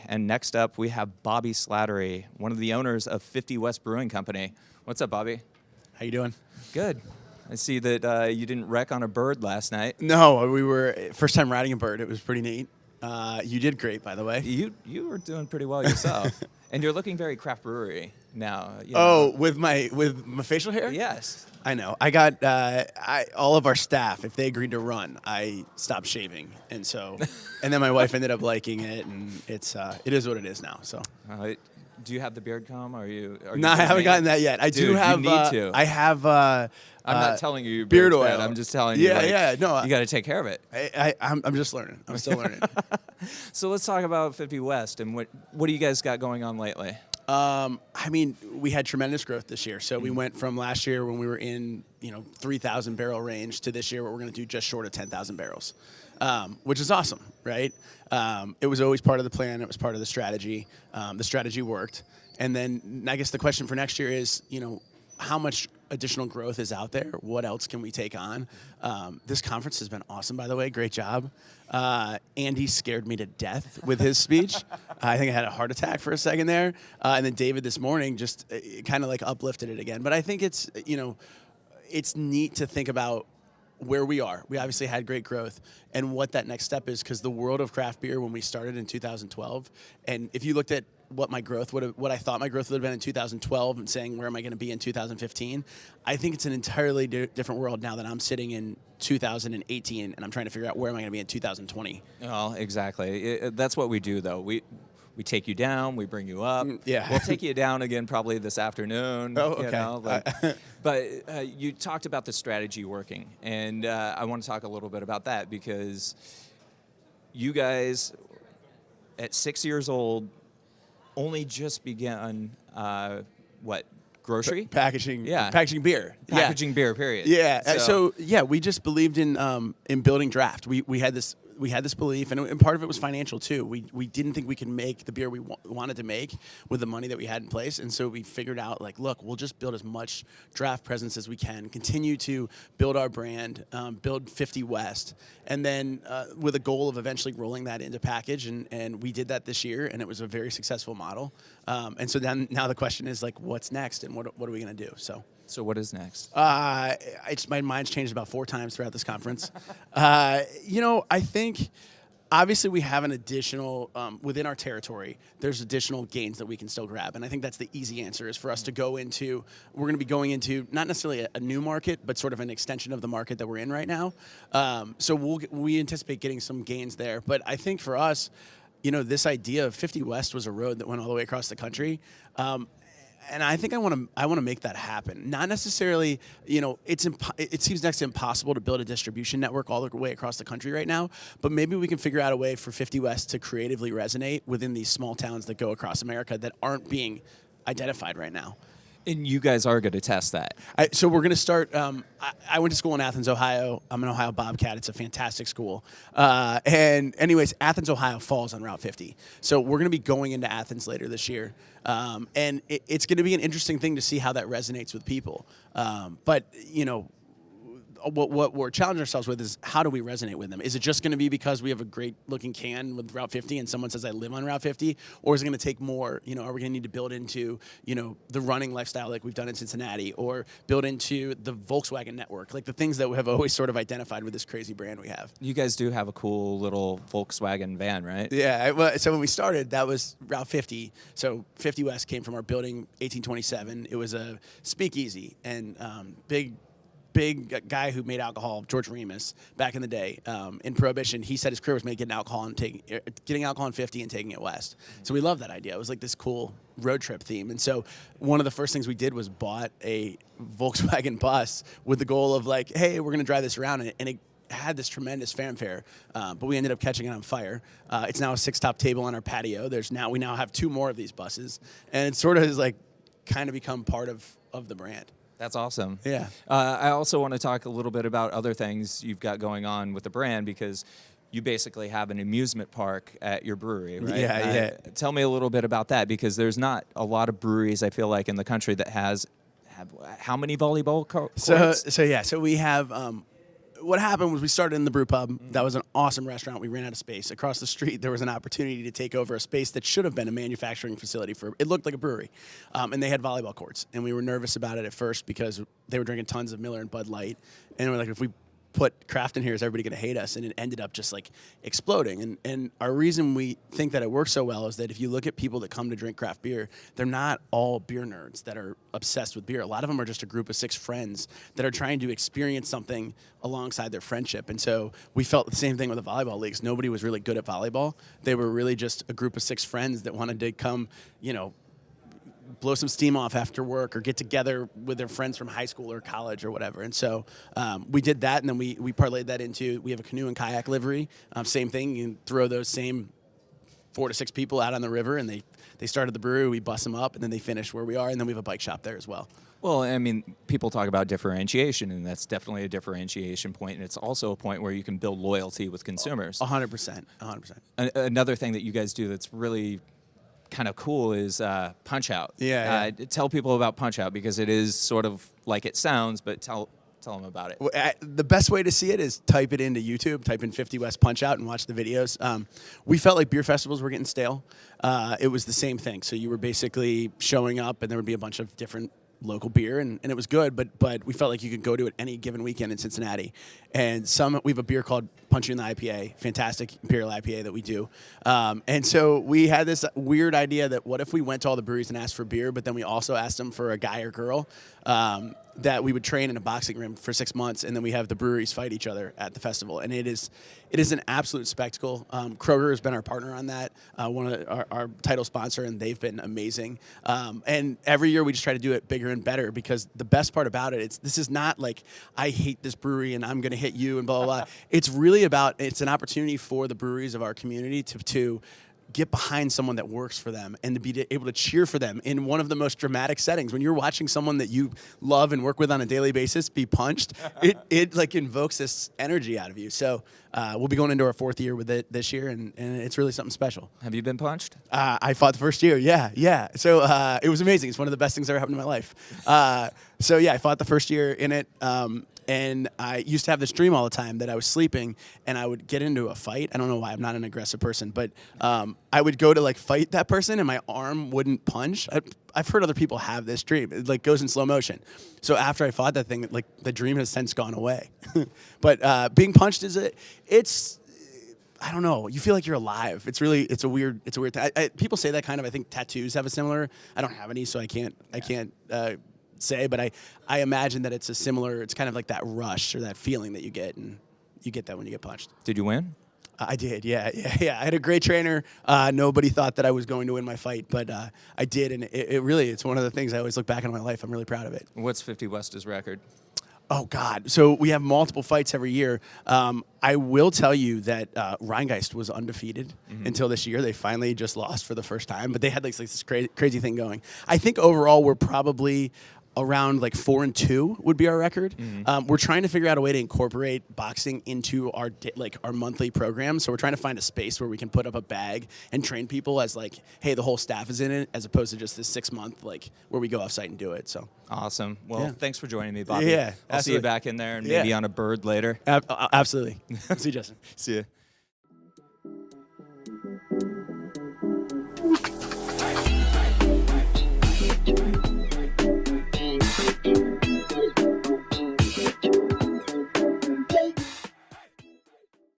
And next up, we have Bobby Slattery, one of the owners of 50 West Brewing Company. What's up, Bobby? How you doing? Good. I see that you didn't wreck on a bird last night. No, we were first time riding a bird. It was pretty neat. You did great, by the way. You were doing pretty well yourself. And you're looking very craft brewery now. Oh, with my facial hair? Yes. I know. I got all of our staff. If they agreed to run, I stopped shaving, and then my wife ended up liking it, and it is what it is now. So. Do you have the beard comb? Are you no, I haven't gotten that yet. I do have. You need to. I have. I'm not telling you beard oil. Bad. I'm just telling you. No, you got to take care of it. I'm just learning. I'm still learning. So let's talk about 50 West and what do you guys got going on lately? I mean, we had tremendous growth this year. So we went from last year when we were in 3,000 barrel range to this year what we're going to do just short of 10,000 barrels, which is awesome, right? It was always part of the plan. It was part of the strategy. The strategy worked. And then I guess the question for next year is, how much additional growth is out there? What else can we take on? This conference has been awesome, by the way. Great job. Andy scared me to death with his speech. I think I had a heart attack for a second there. And then David this morning just kind of like uplifted it again. But I think it's, it's neat to think about where we are. We obviously had great growth and what that next step is, because the world of craft beer when we started in 2012, and if you looked at what I thought my growth would have been in 2012 and saying where am I going to be in 2015, I think it's an entirely different world now that I'm sitting in 2018 and I'm trying to figure out where am I going to be in 2020. Well, exactly. That's what we do, though. We take you down, we bring you up. Yeah. We'll take you down again probably this afternoon. Oh, okay. But you talked about the strategy working, and I want to talk a little bit about that because you guys, at 6 years old, only just began, grocery? Packaging. Yeah. Packaging beer. Packaging beer, period. Yeah. So we just believed in building draft. We had this belief, and part of it was financial too. We didn't think we could make the beer we wanted to make with the money that we had in place, and so we figured out, like, look, we'll just build as much draft presence as we can, continue to build our brand, build 50 West, and then with a goal of eventually rolling that into package, and we did that this year, and it was a very successful model. And so then now the question is, like, what's next, and what are we going to do? So what is next? My mind's changed about 4 times throughout this conference. I think obviously we have an additional, within our territory, there's additional gains that we can still grab. And I think that's the easy answer, is for us to go into, we're going to be going into not necessarily a new market, but sort of an extension of the market that we're in right now. So we anticipate getting some gains there. But I think for us, this idea of 50 West was a road that went all the way across the country. And I think I want to make that happen. Not necessarily, it seems next to impossible to build a distribution network all the way across the country right now. But maybe we can figure out a way for 50 West to creatively resonate within these small towns that go across America that aren't being identified right now. And you guys are going to test that. So we're going to start. I went to school in Athens, Ohio. I'm an Ohio Bobcat. It's a fantastic school. And anyways, Athens, Ohio falls on Route 50. So we're going to be going into Athens later this year. And it's going to be an interesting thing to see how that resonates with people. But what we're challenging ourselves with is, how do we resonate with them? Is it just going to be because we have a great looking can with Route 50 and someone says I live on Route 50? Or is it going to take more? Are we going to need to build into, the running lifestyle like we've done in Cincinnati, or build into the Volkswagen network, like the things that we have always sort of identified with this crazy brand we have? You guys do have a cool little Volkswagen van, right? Yeah. So when we started, that was Route 50. So 50 West came from our building 1827. It was a speakeasy, and big guy who made alcohol, George Remus, back in the day, in Prohibition, he said his career was made getting alcohol in 50 and taking it west. So we loved that idea. It was like this cool road trip theme. And so one of the first things we did was bought a Volkswagen bus with the goal of, like, hey, we're going to drive this around. And it had this tremendous fanfare, but we ended up catching it on fire. It's now a 6-top table on our patio. We now have 2 more of these buses. And it sort of is like kind of become part of the brand. That's awesome. Yeah. I also want to talk a little bit about other things you've got going on with the brand, because you basically have an amusement park at your brewery, right? Yeah. Tell me a little bit about that, because there's not a lot of breweries, I feel like, in the country that have how many volleyball courts? So we have what happened was we started in the brew pub. That was an awesome restaurant. We ran out of space. Across the street, there was an opportunity to take over a space that should have been a manufacturing facility for. It looked like a brewery, and they had volleyball courts. And we were nervous about it at first because they were drinking tons of Miller and Bud Light, and we're like, if we put craft in here, is everybody going to hate us? And it ended up just like exploding. And our reason we think that it works so well is that if you look at people that come to drink craft beer, they're not all beer nerds that are obsessed with beer. A lot of them are just a group of 6 friends that are trying to experience something alongside their friendship. And so we felt the same thing with the volleyball leagues. Nobody was really good at volleyball. They were really just a group of 6 friends that wanted to come, blow some steam off after work or get together with their friends from high school or college or whatever. And so we did that, and then we parlayed that into, we have a canoe and kayak livery. Same thing, you can throw those same 4 to 6 people out on the river, and they started the brewery, we bus them up, and then they finish where we are, and then we have a bike shop there as well. Well, I mean, people talk about differentiation, and that's definitely a differentiation point, and it's also a point where you can build loyalty with consumers. 100%. Another thing that you guys do that's really kind of cool is Punch Out. Yeah. Tell people about Punch Out, because it is sort of like it sounds, but tell them about it. Well, the best way to see it is type it into YouTube, type in 50 West Punch Out and watch the videos. We felt like beer festivals were getting stale. It was the same thing. So you were basically showing up, and there would be a bunch of different local beer, and it was good, but we felt like you could go to it any given weekend in Cincinnati. And we have a beer called Punch You in the IPA, fantastic imperial IPA that we do. And so we had this weird idea that what if we went to all the breweries and asked for beer, but then we also asked them for a guy or girl that we would train in a boxing ring for 6 months, and then we have the breweries fight each other at the festival. And it is an absolute spectacle. Kroger has been our partner on that, one of our title sponsor, and they've been amazing. And every year we just try to do it bigger and better, because the best part about it, this is not like I hate this brewery and I'm going to hit you and blah, blah, blah. It's really it's an opportunity for the breweries of our community to get behind someone that works for them and to be able to cheer for them in one of the most dramatic settings. When you're watching someone that you love and work with on a daily basis be punched, it like invokes this energy out of you. So we'll be going into our 4th year with it this year, and it's really something special. Have you been punched? I fought the first year, yeah. So it was amazing. It's one of the best things that ever happened in my life. So yeah, I fought the first year in it. And I used to have this dream all the time that I was sleeping and I would get into a fight. I don't know why, I'm not an aggressive person, but I would go to like fight that person and my arm wouldn't punch. I've heard other people have this dream. It like goes in slow motion. So after I fought that thing, like the dream has since gone away. But being punched it's I don't know. You feel like you're alive. It's a weird thing. People say that kind of. I think tattoos have a similar. I don't have any, so I can't say, but I imagine that it's it's kind of like that rush or that feeling that you get, and you get that when you get punched. Did you win? I did, yeah. I had a great trainer. Nobody thought that I was going to win my fight, but I did, and it's one of the things I always look back on in my life. I'm really proud of it. What's 50 West's record? Oh, God. So we have multiple fights every year. I will tell you that Rheingeist was undefeated until this year. They finally just lost for the first time, but they had like this crazy thing going. I think overall we're probably around like 4-2 would be our record. We're trying to figure out a way to incorporate boxing into our monthly program. So we're trying to find a space where we can put up a bag and train people as like, hey, the whole staff is in it, as opposed to just this 6 month where we go off site and do it. So awesome. Well, thanks for joining me, Bobby. Yeah, I'll see you back in there and maybe on a bird later. Absolutely. See you, Justin. See you.